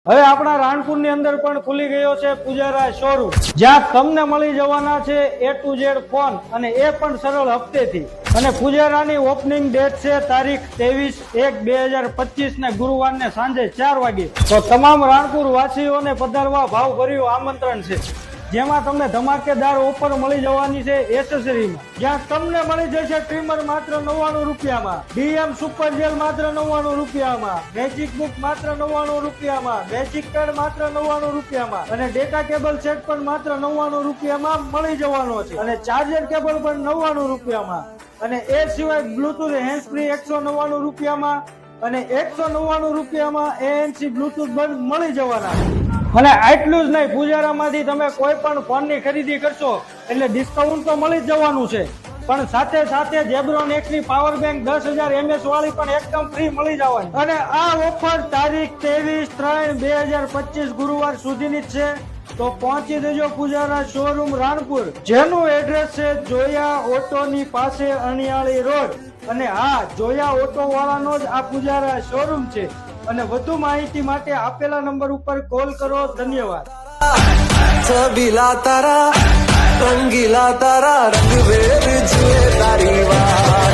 હવે આપણા રાણપુરની અંદર પણ ખુલી ગયો છે પૂજારા શોરૂમ, જ્યાં તમને મળી જવાના છે A to Z ફોન, અને એ પણ સરળ હપ્તેથી. અને પૂજારાની ઓપનિંગ ડેટ છે તારીખ 23/1/2025 ને ગુરુવારને સાંજે 4 વાગે. તો તમામ રાણપુર વાસીઓને પધારવા ભાવભર્યું આમંત્રણ છે, જેમાં તમને ધમાકેદાર ઓફર મળી જવાની છે એસેસરીમાં, જ્યાં તમને મળી જશે ટ્રીમર માત્ર 99 રૂપિયામાં, DM સુપર જેલ માત્ર 99 રૂપિયામાં, મેજિક બુક માત્ર 99 રૂપિયામાં, મેજિક પેડ માત્ર 99 રૂપિયામાં, અને ડેટા કેબલ સેટ પણ માત્ર 99 રૂપિયામાં મળી જવાનો છે, અને ચાર્જર કેબલ પણ 99 રૂપિયામાં, અને એ સિવાય બ્લુટૂથ હેન્ડ ફ્રી 199 રૂપિયામાં, અને 199 રૂપિયામાં ANC બ્લુટૂથ બંધ મળી જવાના. અને આટલું જ નહીં, પૂજારામાંથી તમે કોઈ પણ ફોનની ખરીદી કરશો એટલે ડિસ્કાઉન્ટ તો મળી જ જવાનું છે, પણ સાથે સાથે જેબ્રોન એક્સની પાવર બેંક 10,000 mAh વાળી પણ એકદમ ફ્રી મળી જવાની. અને આ ઓફર તારીખ 23/3/2025 ગુરુવાર સુધીની જ છે. તો પહોંચી જજો પૂજારા શોરૂમ રાણપુર, જેનું એડ્રેસ છે જોયા ઓટોની પાસે અણિયાળી રોડ. અને હા, જોયા ઓટો વાળાનો જ આ પૂજારા શોરૂમ છે. અને વધુ માહિતી માટે આપેલા નંબર ઉપર કોલ કરો. ધન્યવાદ. છબીલા તારા રંગીલા તારા રંગ વેર છે તારી વાત.